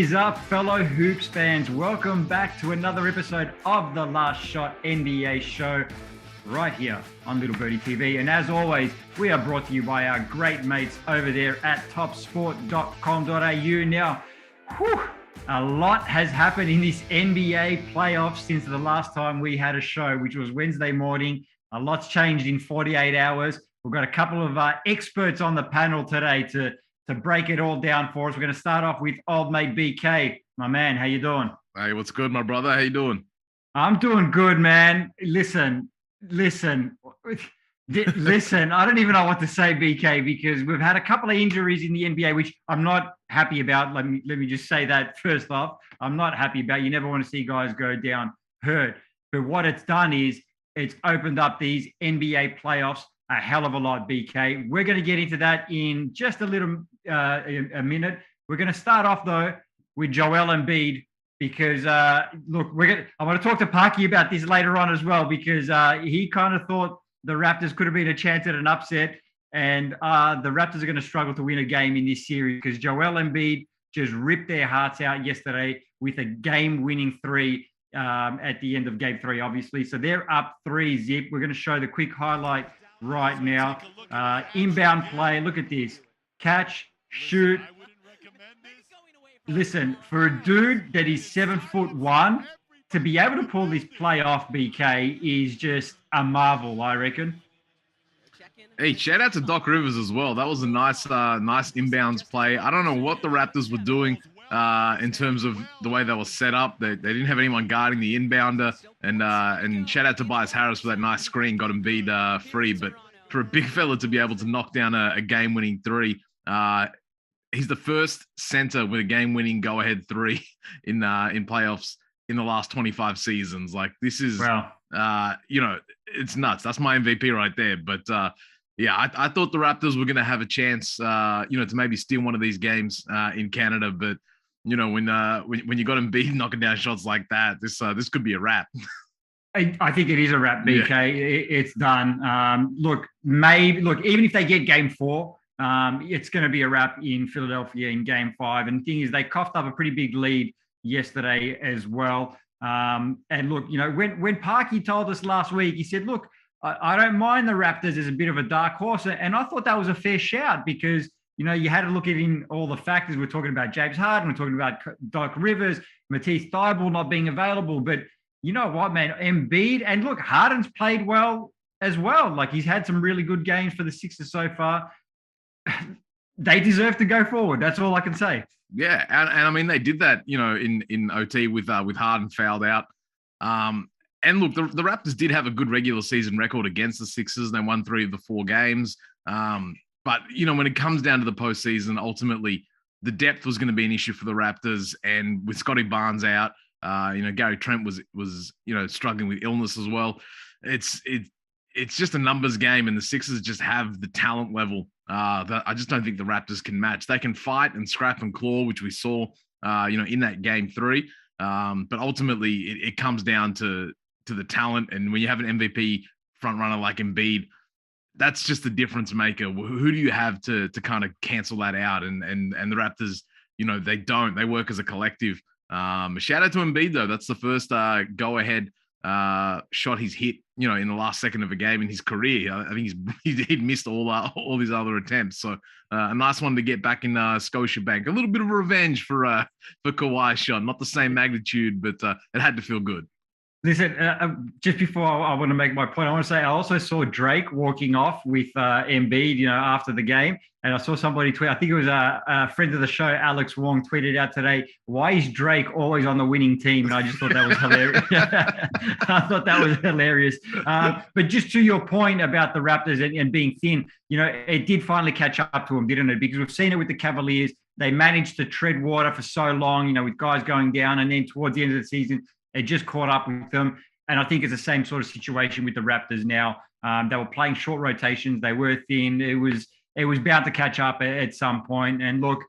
is up, fellow Hoops fans? Welcome back to another episode of the Last Shot NBA show right here on Little Birdie TV. And as always, we are brought to you by our great mates over there at topsport.com.au. Now, a lot has happened in this NBA playoffs since the last time we had a show, which was Wednesday morning. A lot's changed in 48 hours. We've got a couple of experts on the panel today to break it all down for us. We're going to start off with old mate BK. My man, how you doing? Hey, what's good, my brother? How you doing? I'm doing good, man. Listen. I don't even know what to say, BK, because we've had a couple of injuries in the NBA, which I'm not happy about. Let me just say that first off. I'm not happy about. You never want to see guys go down hurt. But what it's done is it's opened up these NBA playoffs a hell of a lot, BK. We're going to get into that in just a a minute. We're going to start off, though, with Joel Embiid because, I want to talk to Parky about this later on as well because he kind of thought the Raptors could have been a chance at an upset, and the Raptors are going to struggle to win a game in this series because Joel Embiid just ripped their hearts out yesterday with a game-winning three at the end of Game 3, obviously. So they're up 3-0. We're going to show the quick highlight right now. Inbound play. Look at this. Catch, shoot. Listen, for a dude that is 7'1", to be able to pull this play off, BK, is just a marvel, I reckon. Hey, shout out to Doc Rivers as well. That was a nice inbounds play. I don't know what the Raptors were doing in terms of the way they were set up. They didn't have anyone guarding the inbounder. And shout out to Tobias Harris for that nice screen, got Embiid free. But for a big fella to be able to knock down a game-winning three, he's the first center with a game-winning go-ahead three in playoffs in the last 25 seasons. Like, this is, it's nuts. That's my MVP right there. But I thought the Raptors were going to have a chance, to maybe steal one of these games in Canada. But when you got Embiid knocking down shots like that, this could be a wrap. I think it is a wrap, BK. Yeah. It's done. Even if they get Game 4, it's going to be a wrap in Philadelphia in Game 5. And the thing is, they coughed up a pretty big lead yesterday as well. When Parky told us last week, he said, look, I don't mind the Raptors as a bit of a dark horse. And I thought that was a fair shout because, you had to look at in all the factors. We're talking about James Harden. We're talking about Doc Rivers, Matisse Thybulle not being available. But you know what, man? Embiid, and look, Harden's played well as well. Like, he's had some really good games for the Sixers so far. They deserve to go forward. That's all I can say. Yeah, and I mean, they did that, in OT with Harden fouled out. And look, the Raptors did have a good regular season record against the Sixers. They won 3 of the 4 games. But, when it comes down to the postseason, ultimately, the depth was going to be an issue for the Raptors. And with Scotty Barnes out, Gary Trent was struggling with illness as well. It's just a numbers game, and the Sixers just have the talent level that I just don't think the Raptors can match. They can fight and scrap and claw, which we saw, in that Game 3. But ultimately, it comes down to the talent. And when you have an MVP front runner like Embiid, that's just the difference maker. Who do you have to kind of cancel that out? And the Raptors, they don't. They work as a collective. Shout out to Embiid, though. That's the first go-ahead shot he's hit, in the last second of a game in his career. I think he'd missed all his other attempts. So a nice one to get back in Scotiabank. A little bit of revenge for Kawhi's shot. Not the same magnitude, but it had to feel good. Listen, just before I want to make my point, I want to say I also saw Drake walking off with Embiid, after the game. And I saw somebody tweet, I think it was a friend of the show, Alex Wong, tweeted out today, why is Drake always on the winning team? And I just thought that was hilarious. I thought that was hilarious. But just to your point about the Raptors and being thin, it did finally catch up to them, didn't it? Because we've seen it with the Cavaliers. They managed to tread water for so long, with guys going down. And then towards the end of the season, it just caught up with them. And I think it's the same sort of situation with the Raptors now. They were playing short rotations. They were thin. It was bound to catch up at some point. And look,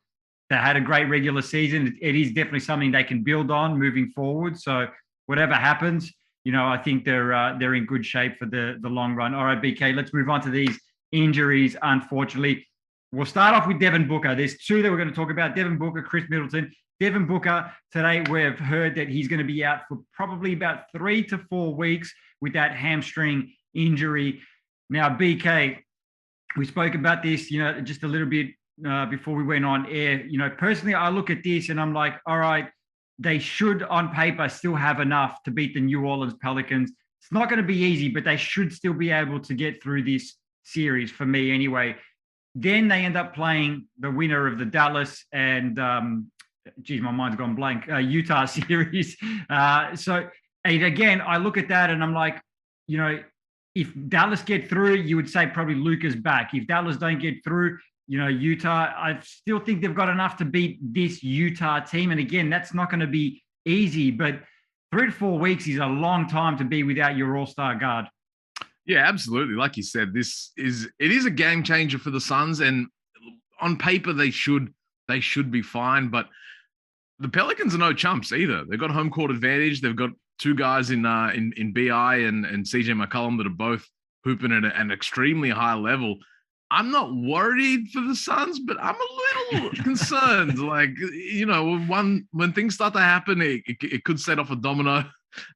they had a great regular season. It is definitely something they can build on moving forward. So whatever happens, I think they're in good shape for the long run. All right, BK, let's move on to these injuries, unfortunately. We'll start off with Devin Booker. There's 2 that we're going to talk about, Devin Booker, Chris Middleton. Devin Booker, today we've heard that he's going to be out for probably about 3 to 4 weeks with that hamstring injury. Now, BK, we spoke about this, just a little bit before we went on air. Personally, I look at this and I'm like, all right, they should on paper still have enough to beat the New Orleans Pelicans. It's not going to be easy, but they should still be able to get through this series for me anyway. Then they end up playing the winner of the Dallas and, my mind's gone blank, Utah series. So again, I look at that and I'm like, if Dallas get through, you would say probably Luka's back. If Dallas don't get through, Utah, I still think they've got enough to beat this Utah team. And again, that's not going to be easy, but 3 to 4 weeks is a long time to be without your all-star guard. Yeah, absolutely. Like you said, it is a game changer for the Suns, and on paper they should be fine. But the Pelicans are no chumps either. They've got home court advantage. They've got two guys in BI and CJ McCollum that are both hooping at an extremely high level. I'm not worried for the Suns, but I'm a little concerned. Like, when things start to happen, it could set off a domino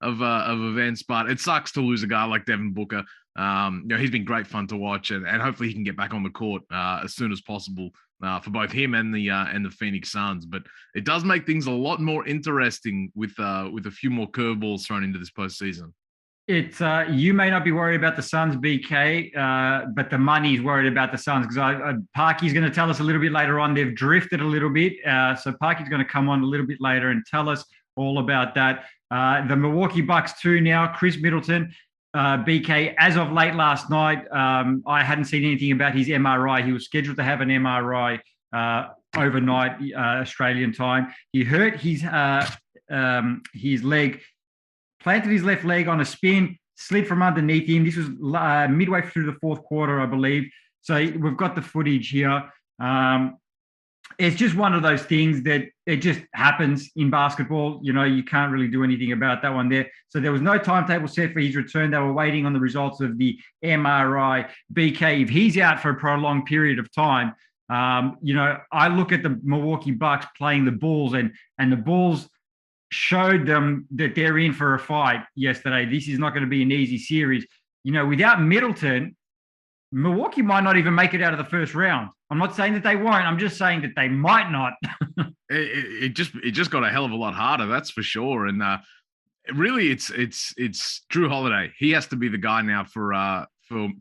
of events. But it sucks to lose a guy like Devin Booker. He's been great fun to watch, and hopefully he can get back on the court as soon as possible for both him and the Phoenix Suns. But it does make things a lot more interesting with a few more curveballs thrown into this postseason. It's you may not be worried about the Suns, BK, but the money's worried about the Suns, because Parky's going to tell us a little bit later on. They've drifted a little bit, so Parky's going to come on a little bit later and tell us all about that. The Milwaukee Bucks too now. Chris Middleton, BK, as of late last night, I hadn't seen anything about his MRI. He was scheduled to have an MRI overnight Australian time. He hurt his leg. Planted his left leg on a spin, slid from underneath him. This was midway through the fourth quarter, I believe. So we've got the footage here. It's just one of those things that it just happens in basketball. You can't really do anything about that one there. So there was no timetable set for his return. They were waiting on the results of the MRI. BK, if he's out for a prolonged period of time, I look at the Milwaukee Bucks playing the Bulls, and the Bulls showed them that they're in for a fight yesterday. This is not going to be an easy series. Without Middleton, Milwaukee might not even make it out of the first round. I'm not saying that they won't. I'm just saying that they might not. it just got a hell of a lot harder, that's for sure. And really, it's Drew Holiday. He has to be the guy now for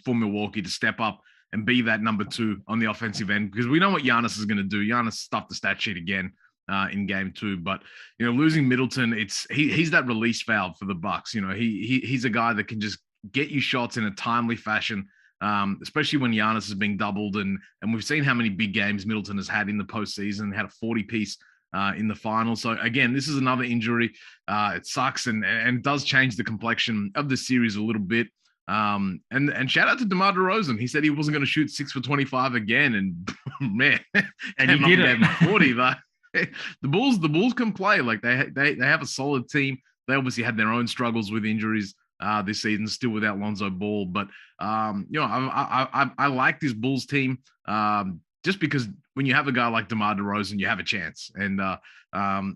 Milwaukee to step up and be that number 2 on the offensive end, because we know what Giannis is going to do. Giannis stuffed the stat sheet again in game 2, but losing Middleton, he's that release valve for the Bucks. He's a guy that can just get you shots in a timely fashion, especially when Giannis is being doubled, and we've seen how many big games Middleton has had in the postseason. Had a 40-piece in the final. So again, this is another injury. It sucks and does change the complexion of the series a little bit. And shout out to DeMar DeRozan. He said he wasn't going to shoot 6 for 25 again, and man, and he did it. 40. The Bulls can play. Like they have a solid team. They obviously had their own struggles with injuries this season, still without Lonzo Ball. But I like this Bulls team just because when you have a guy like DeMar DeRozan, you have a chance. And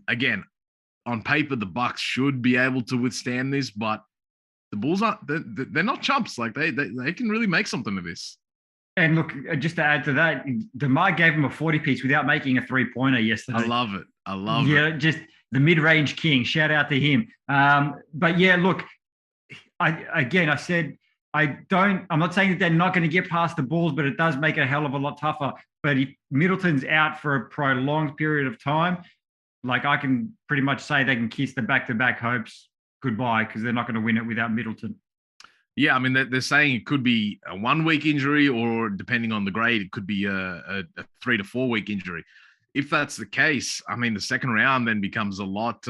again, on paper, the Bucks should be able to withstand this, but the Bulls aren't. They're not chumps. Like they can really make something of this. And look, just to add to that, DeMar gave him a 40-piece without making a three-pointer yesterday. I love it. Yeah, just the mid-range king. Shout out to him. But yeah, look, I'm not saying that they're not going to get past the Bulls, but it does make it a hell of a lot tougher. But if Middleton's out for a prolonged period of time, like I can pretty much say they can kiss the back-to-back hopes goodbye, because they're not going to win it without Middleton. Yeah, I mean, they're saying it could be a 1-week injury, or depending on the grade, it could be a 3 to 4 week injury. If that's the case, I mean, the second round then becomes a lot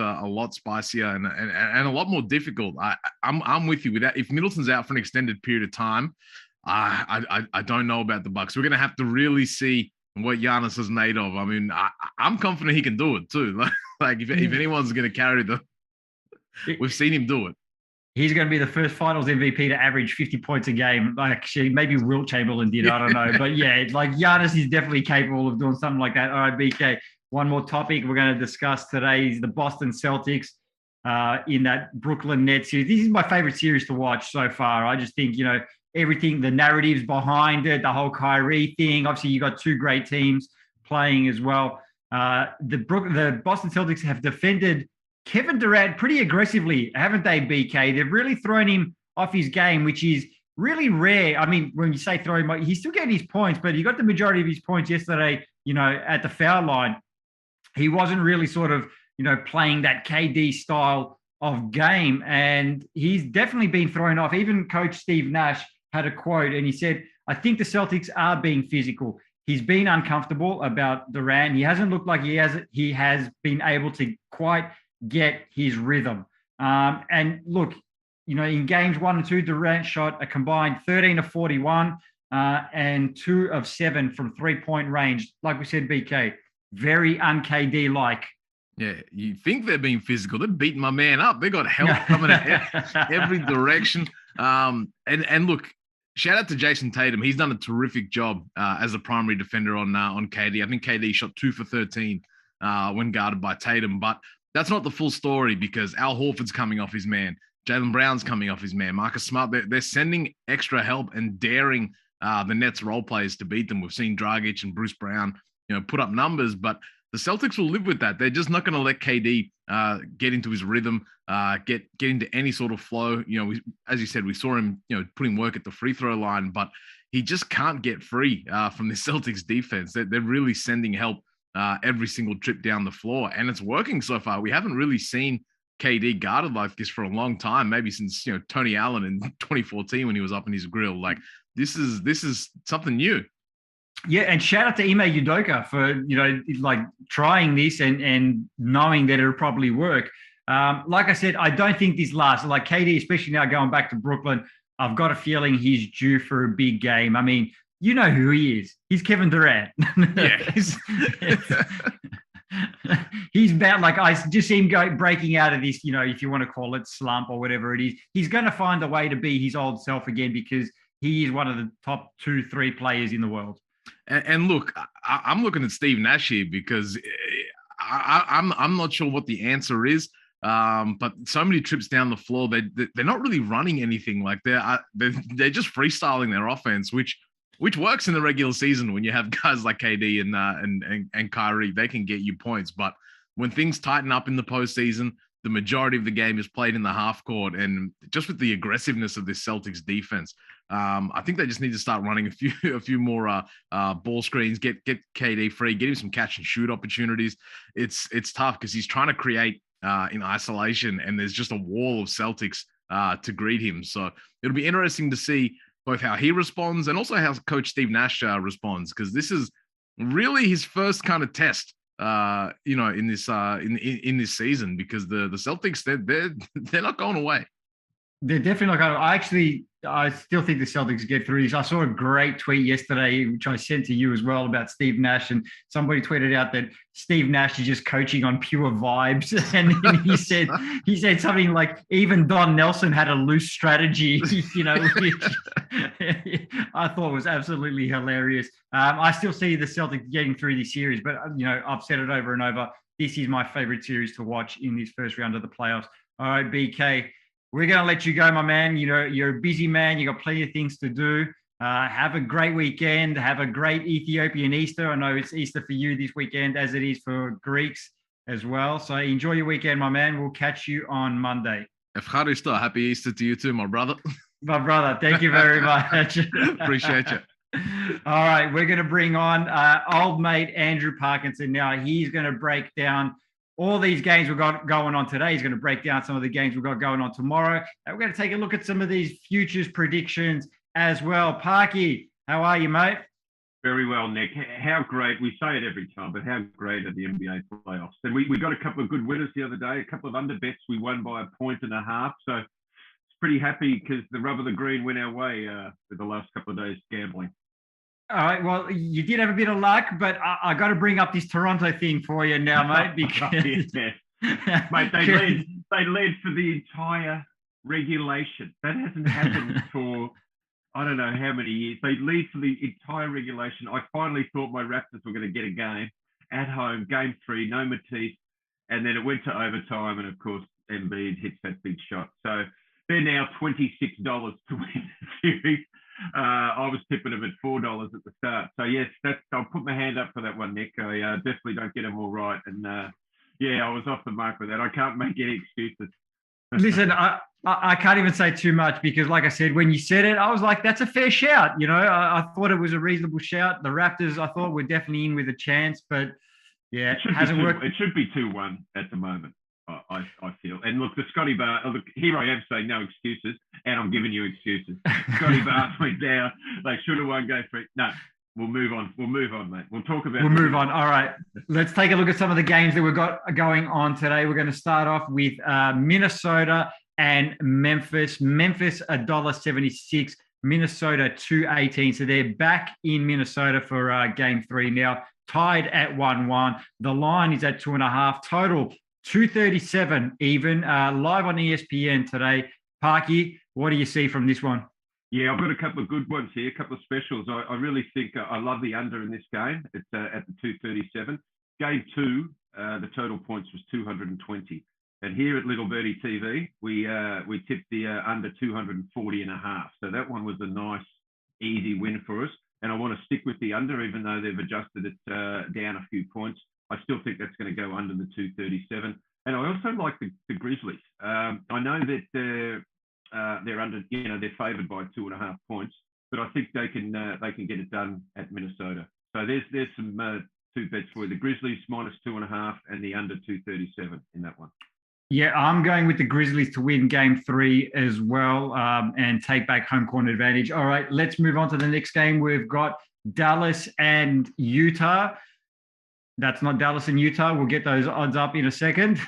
spicier and a lot more difficult. I'm with you with that. If Middleton's out for an extended period of time, I don't know about the Bucks. We're going to have to really see what Giannis is made of. I mean, I'm confident he can do it too. Like if anyone's going to carry we've seen him do it. He's going to be the first Finals MVP to average 50 points a game. Like, actually, maybe Wilt Chamberlain did. I don't know. But yeah, like Giannis is definitely capable of doing something like that. All right, BK. one more topic we're going to discuss today is the Boston Celtics in that Brooklyn Nets series. This is my favorite series to watch so far. I just think, everything, the narratives behind it, the whole Kyrie thing. Obviously, you got two great teams playing as well. The Boston Celtics have defended Kevin Durant pretty aggressively, haven't they, BK? They've really thrown him off his game, which is really rare. I mean, when you say throw him, he's still getting his points, but he got the majority of his points yesterday, at the foul line. He wasn't really sort of, playing that KD style of game. And he's definitely been thrown off. Even Coach Steve Nash had a quote and he said, I think the Celtics are being physical. He's been uncomfortable about Durant. He hasn't looked like he has been able to quite get his rhythm. And look, in games 1 and 2, Durant shot a combined 13 of 41 and 2 of 7 from 3-point range. Like we said, BK, very un-KD-like. Yeah, you think they're being physical. They're beating my man up. They got help coming at every direction. And look, shout out to Jason Tatum. He's done a terrific job as a primary defender on KD. I think KD shot 2 for 13 when guarded by Tatum. But that's not the full story because Al Horford's coming off his man. Jaylen Brown's coming off his man. Marcus Smart, they're sending extra help and daring the Nets role players to beat them. We've seen Dragic and Bruce Brown, put up numbers, but the Celtics will live with that. They're just not going to let KD get into his rhythm, get into any sort of flow. As you said, we saw him, putting work at the free throw line, but he just can't get free from the Celtics defense. They're really sending help every single trip down the floor, and it's working so far. We haven't really seen KD guarded like this for a long time, maybe since Tony Allen in 2014 when he was up in his grill. Like this is something new. Yeah, and shout out to Ime Udoka for trying this and knowing that it'll probably work. Like I said, I don't think this lasts. Like KD, especially now going back to Brooklyn, I've got a feeling he's due for a big game. I mean, you know who he is. He's Kevin Durant. Yeah. He's bad. Like I just see him breaking out of this, if you want to call it slump or whatever it is. He's going to find a way to be his old self again because he is one of the top 2-3 players in the world. And look, I'm looking at Steve Nash here because I'm not sure what the answer is. But so many trips down the floor, they're not really running anything. Like they're just freestyling their offense, which works in the regular season when you have guys like KD and Kyrie. They can get you points, but when things tighten up in the postseason, the majority of the game is played in the half court, and just with the aggressiveness of this Celtics defense, I think they just need to start running a few more ball screens, get KD free, get him some catch and shoot opportunities. It's tough because he's trying to create in isolation, and there's just a wall of Celtics to greet him. So it'll be interesting to see both how he responds and also how Coach Steve Nash responds, because this is really his first kind of test. In this season, because the Celtics they're not going away. They're definitely not going. I still think the Celtics get through this. I saw a great tweet yesterday, which I sent to you as well, about Steve Nash, and somebody tweeted out that Steve Nash is just coaching on pure vibes, and he said something like even Don Nelson had a loose strategy, which I thought was absolutely hilarious. I still see the Celtics getting through this series, but I've said it over and over. This is my favorite series to watch in this first round of the playoffs. All right, BK. We're going to let you go, my man. You're a busy man. You got plenty of things to do. Have a great weekend. Have a great Ethiopian Easter. I know it's Easter for you this weekend, as it is for Greeks as well. So enjoy your weekend, my man. We'll catch you on Monday. Efcharisto, happy Easter to you too, my brother. My brother, thank you very much. Appreciate you. All right, we're going to bring on old mate Andrew Parkinson now. He's going to break down all these games we've got going on today. He's going to break down some of the games we've got going on tomorrow. And we're going to take a look at some of these futures predictions as well. Parky, how are you, mate? Very well, Nick. How great, we say it every time, but how great are the NBA playoffs? And we got a couple of good winners the other day, a couple of underbets we won by 1.5 points. So it's pretty happy because the rub of the green went our way for the last couple of days gambling. All right, well, you did have a bit of luck, but I got to bring up this Toronto thing for you now, mate. Because mate, they led for the entire regulation. That hasn't happened for I don't know how many years. They lead for the entire regulation. I finally thought my Raptors were going to get a game, at home, game 3, no Matisse. And then it went to overtime. And of course, Embiid hits that big shot. So they're now $26 to win the series. I was tipping them at $4 at the start. So yes, I'll put my hand up for that one, Nick. I definitely don't get them all right. And yeah, I was off the mark with that. I can't make any excuses. Listen, I can't even say too much because, like I said, when you said it, I was like, that's a fair shout. You know, I thought it was a reasonable shout. The Raptors, I thought, were definitely in with a chance, but yeah, it hasn't worked. It should be 2-1 at the moment, I feel. And look, the Scotty Barnes, look, here I am saying no excuses, and I'm giving you excuses. Scotty Barnes went down. They should have won game 3. No. We'll move on. We'll move on, mate. We'll talk about. We'll move on. All right. Let's take a look at some of the games that we've got going on today. We're going to start off with Minnesota and Memphis. Memphis $1.76, Minnesota $2.18. So they're back in Minnesota for game 3 now, tied at 1-1. The line is at 2.5. Total 237 even. Live on ESPN today. Parky, what do you see from this one? Yeah, I've got a couple of good ones here, a couple of specials. I really think I love the under in this game. It's at the 237. Game 2, the total points was 220. And here at Little Birdie TV, we tipped the under 240.5. So that one was a nice, easy win for us. And I want to stick with the under, even though they've adjusted it down a few points. I still think that's going to go under the 237. And I also like the Grizzlies. I know that they're under, they're favoured by 2.5 points, but I think they can get it done at Minnesota. So there's some 2 bets for you. The Grizzlies -2.5 and the under 237 in that one. Yeah, I'm going with the Grizzlies to win game 3 as well and take back home court advantage. All right, let's move on to the next game. We've got Dallas and Utah. That's not Dallas and Utah. We'll get those odds up in a second.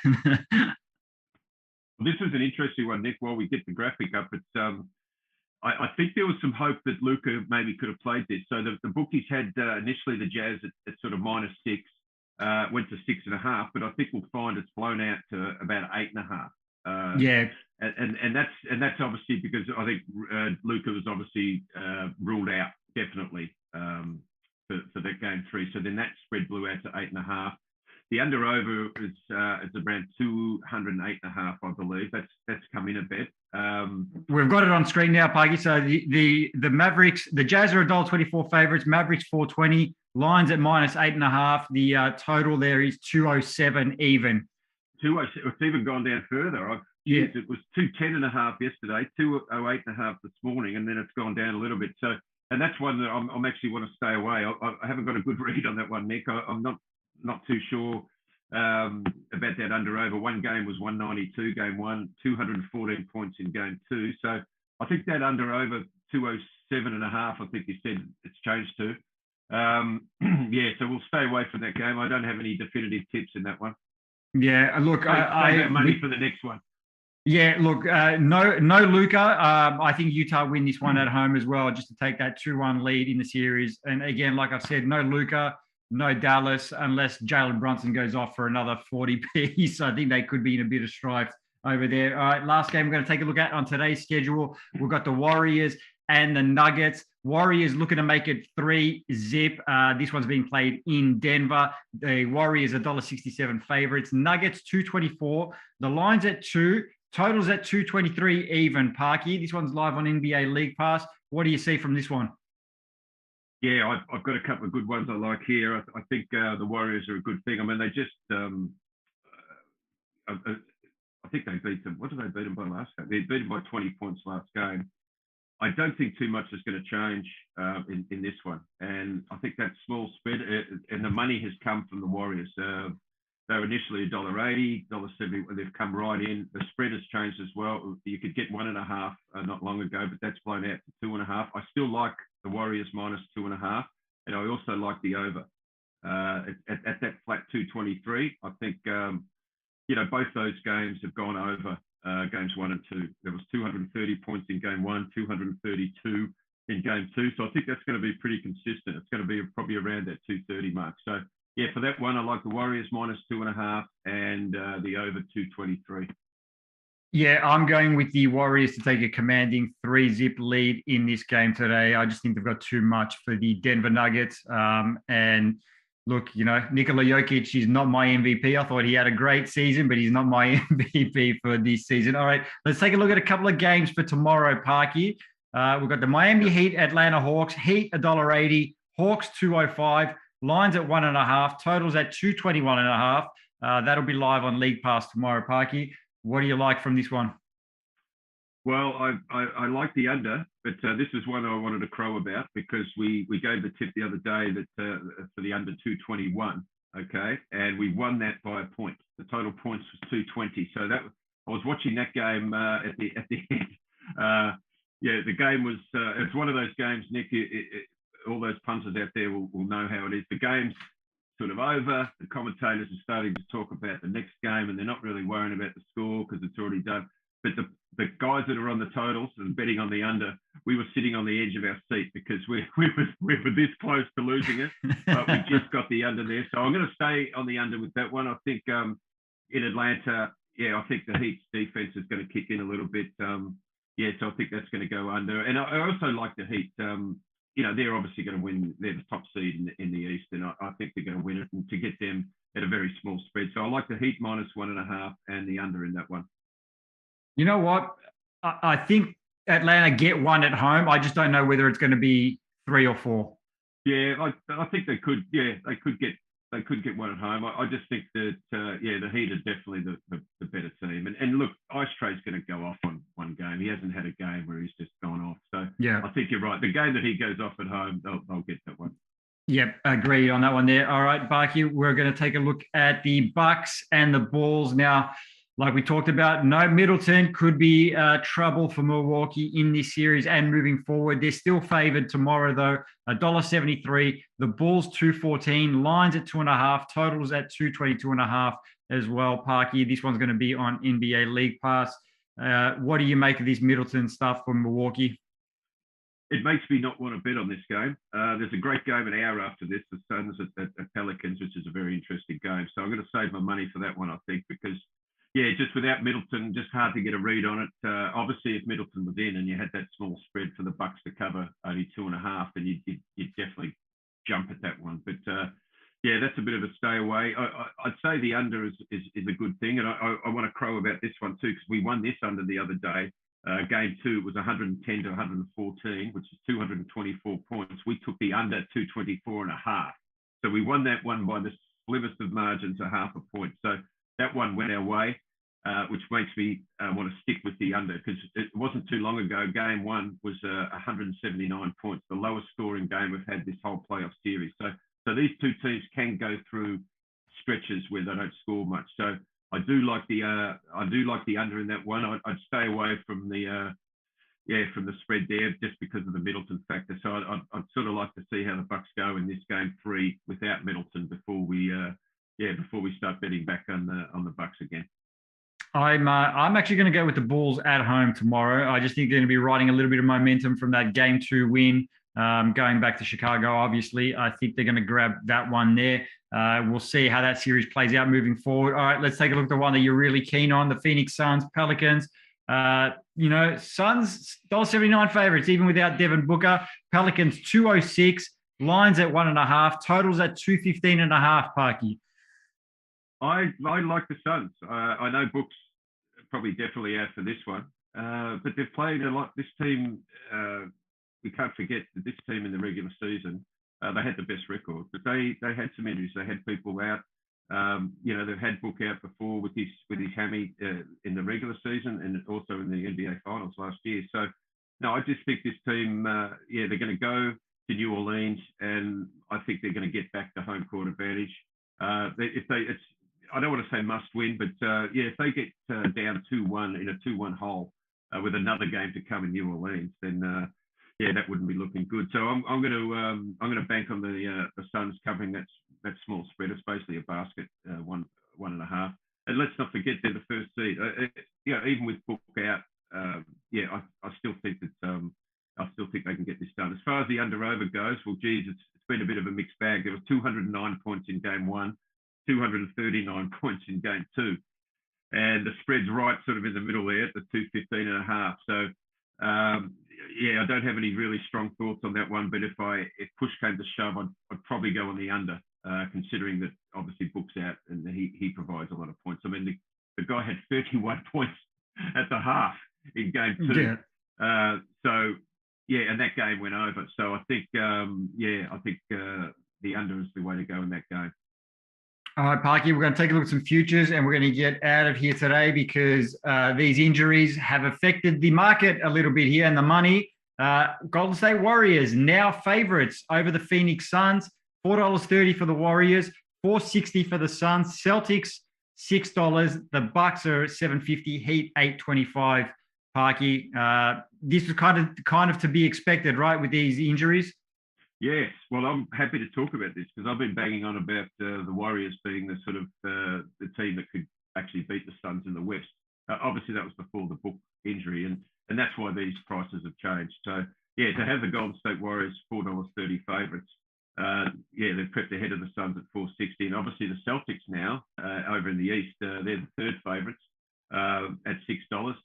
This is an interesting one, Nick. While we get the graphic up, it's I think there was some hope that Luka maybe could have played this. So the bookies had initially the Jazz at sort of -6, went to 6.5, but I think we'll find it's blown out to about 8.5. Yeah, and that's obviously because I think Luka was obviously ruled out definitely for that game 3. So then that spread blew out to 8.5. The under over is around 208.5, I believe. That's come in a bit. We've got it on screen now, Puggy. So the Mavericks, the Jazz are $1.24 favorites. Mavericks $4.20. Lines at -8.5. The total there is 207 even. 207. It's even gone down further. It was 210.5 yesterday, 208.5 this morning, and then it's gone down a little bit. So, and that's one that I'm actually want to stay away. I haven't got a good read on that one, Nick. I'm not too sure about that under over. One game was 192, game 1, 214 points in game 2. So I think that under over 207.5, I think you said it's changed to. Yeah, so we'll stay away from that game. I don't have any definitive tips in that one. Yeah, look, I got money for the next one. Yeah, look, no Luka. I think Utah win this one at home as well, just to take that 2-1 lead in the series. And again, like I said, no Luka. No Dallas, unless Jalen Brunson goes off for another 40 piece. I think they could be in a bit of strife over there. All right, last game we're going to take a look at on today's schedule. We've got the Warriors and the Nuggets. Warriors looking to make it 3-zip. This one's being played in Denver. The Warriors $1.67 favorites. Nuggets $2.24. The line's at 2. Totals at 223 even. Parky, this one's live on NBA League Pass. What do you see from this one? Yeah, I've got a couple of good ones I like here. I think the Warriors are a good thing. I mean, they just, I think they beat them. What did they beat them by last game? They beat them by 20 points last game. I don't think too much is going to change in this one. And I think that small spread, and the money has come from the Warriors. They were initially $1.80, $1.70. They've come right in. The spread has changed as well. You could get 1.5 not long ago, but that's blown out to 2.5. I still like the Warriors -2.5, and I also like the over at that flat 223. I think both those games have gone over games 1 and 2. There was 230 points in game 1, 232 in game 2. So I think that's going to be pretty consistent. It's going to be probably around that 230 mark. So yeah, for that one, I like the Warriors -2.5 and the over 223. Yeah, I'm going with the Warriors to take a commanding 3-zip lead in this game today. I just think they've got too much for the Denver Nuggets. And look, Nikola Jokic is not my MVP. I thought he had a great season, but he's not my MVP for this season. All right, let's take a look at a couple of games for tomorrow, Parky. We've got the Miami Heat, Atlanta Hawks. Heat $1.80, Hawks 205, lines at 1.5, totals at 221.5. That'll be live on League Pass tomorrow, Parky. What do you like from this one? Well, I like the under, but this is one I wanted to crow about because we gave the tip the other day that for the under 221, okay, and we won that by a point. The total points was 220. So that I was watching that game at the end. The game was it's one of those games, Nick. All those punters out there will know how it is. The game's sort of over. The commentators are starting to talk about the next game, and they're not really worrying about the score because it's already done. But the guys that are on the totals and betting on the under, we were sitting on the edge of our seat because we were this close to losing it, but we just got the under there. So I'm going to stay on the under with that one. I think in Atlanta, I think the Heat's defense is going to kick in a little bit. So I think that's going to go under. And I also like the Heat. They're obviously going to win. They're the top seed in the East, and I think they're going to win it and to get them at a very small spread. So I like the Heat -1.5 and the under in that one. You know what? I think Atlanta get one at home. I just don't know whether it's going to be 3 or 4. Yeah, I think they could. Yeah, they could get one at home. I just think that the Heat are definitely the better team. And look, Ice Trey's going to go off on one game. He hasn't had a game where he's just gone off. So yeah, I think you're right. The game that he goes off at home, they'll get that one. Yep, agree on that one there. All right, Barky, we're going to take a look at the Bucks and the Bulls now. Like we talked about, no Middleton could be trouble for Milwaukee in this series and moving forward. They're still favored tomorrow, though. $1.73. The Bulls 214, lines at 2.5, totals at 222.5 as well. Parky, this one's going to be on NBA League Pass. What do you make of this Middleton stuff from Milwaukee? It makes me not want to bet on this game. There's a great game an hour after this, the Suns at Pelicans, which is a very interesting game. So I'm going to save my money for that one, I think, because just without Middleton, just hard to get a read on it. Obviously, if Middleton was in and you had that small spread for the Bucks to cover only 2.5, then you'd definitely jump at that one. But that's a bit of a stay away. I'd say the under is a good thing, and I want to crow about this one too because we won this under the other day. Game 2 was 110 to 114, which is 224 points. We took the under 224.5, so we won that one by the slimmest of margins, a half a point. So that one went our way, which makes me want to stick with the under because it wasn't too long ago. Game 1 was 179 points, the lowest scoring game we've had this whole playoff series. So these two teams can go through stretches where they don't score much. So I do like the under in that one. I'd stay away from the spread there just because of the Middleton factor. So I'd sort of like to see how the Bucks go in this game 3 without Middleton before we start betting back on the Bucks again. I'm actually going to go with the Bulls at home tomorrow. I just think they're going to be riding a little bit of momentum from that Game 2 win, going back to Chicago, obviously. I think they're going to grab that one there. We'll see how that series plays out moving forward. All right, let's take a look at the one that you're really keen on, the Phoenix Suns, Pelicans. Suns, $1.79 favorites, even without Devin Booker. Pelicans, 206, lines at 1.5, totals at 215.5, Parky. I like the Suns. I know Book's probably definitely out for this one, but they've played a lot. This team, we can't forget that this team in the regular season, they had the best record, but they had some injuries. They had people out. They've had Book out before with his hammy in the regular season and also in the NBA Finals last year. So, no, I just think this team, they're going to go to New Orleans, and I think they're going to get back the home court advantage. I don't want to say must win, but if they get down 2-1 in a 2-1 hole with another game to come in New Orleans, then that wouldn't be looking good. So I'm going to bank on the Suns covering that small spread. It's basically a basket, 1.5. And let's not forget they're the first seed. Even with Book out, I still think they can get this done. As far as the under/over goes, well, geez, it's been a bit of a mixed bag. There were 209 points in Game 1. 239 points in Game 2, and the spread's right sort of in the middle there at the 215.5. So I don't have any really strong thoughts on that one, but if push came to shove, I'd probably go on the under. considering that obviously Book's out and he provides a lot of points. I mean, the guy had 31 points at the half in game 2. Yeah. So, yeah, and that game went over. So I think, the under is the way to go in that game. All right, Parky, we're going to take a look at some futures and we're going to get out of here today because these injuries have affected the market a little bit here and the money. Golden State Warriors now favorites over the Phoenix Suns, $4.30 for the Warriors, $4.60 for the Suns. Celtics, $6. The Bucks are $7.50. Heat, $8.25. Parky, this was kind of to be expected, right, with these injuries? Yes. Well, I'm happy to talk about this because I've been banging on about the Warriors being the sort of the team that could actually beat the Suns in the West. Obviously, that was before the Book injury, and that's why these prices have changed. So, yeah, to have the Golden State Warriors $4.30 favourites, they've crept ahead of the Suns at $4.60. And obviously, the Celtics now over in the East, they're the third favourites at $6.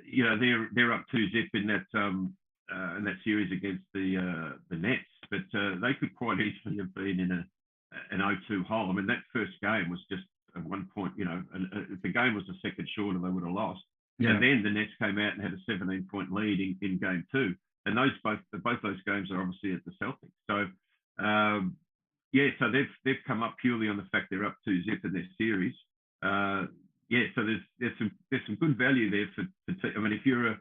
You know, they're up 2-zip in that series against the Nets, but they could quite easily have been in an 0-2 hole. I mean, that first game was just at 1 point. You know, if the game was a second shorter, they would have lost. Yeah. And then the Nets came out and had a 17-point lead in game 2, and both those games are obviously at the Celtics. So so they've come up purely on the fact they're up 2-zip in their series. So there's some good value there I mean, if you're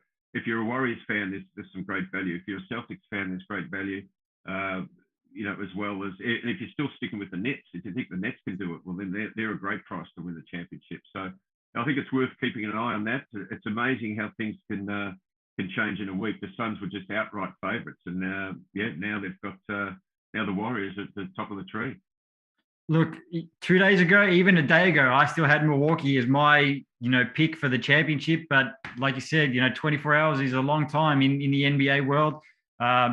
a Warriors fan, there's some great value. If you're a Celtics fan, there's great value. As well as if you're still sticking with the Nets, if you think the Nets can do it, well then they're a great price to win the championship. So I think it's worth keeping an eye on that. It's amazing how things can change in a week. The Suns were just outright favourites, and now they've got now the Warriors at the top of the tree. Look, 2 days ago, even a day ago, I still had Milwaukee as my, pick for the championship. But like you said, 24 hours is a long time in the NBA world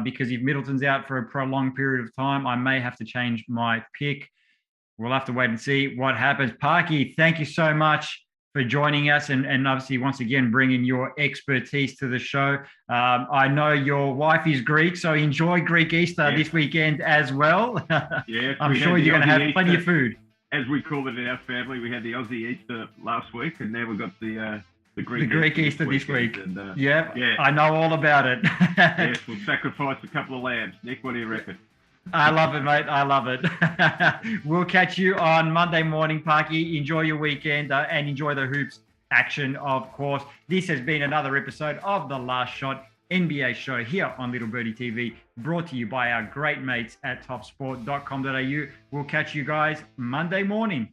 because if Middleton's out for a prolonged period of time, I may have to change my pick. We'll have to wait and see what happens. Parky, thank you so much for joining us and obviously once again bringing your expertise to the show. I know your wife is Greek, so enjoy Greek Easter this weekend as well. Yeah, I'm sure you're going to have plenty of food. As we call it in our family, we had the Aussie Easter last week, and now we've got the Greek Easter this week. And, yeah, I know all about it. Yes, we'll sacrifice a couple of lambs. Nick, what do you reckon? I love it, mate. I love it. We'll catch you on Monday morning, Parky. Enjoy your weekend and enjoy the hoops action, of course. This has been another episode of The Last Shot NBA show here on Little Birdie TV, brought to you by our great mates at topsport.com.au. We'll catch you guys Monday morning.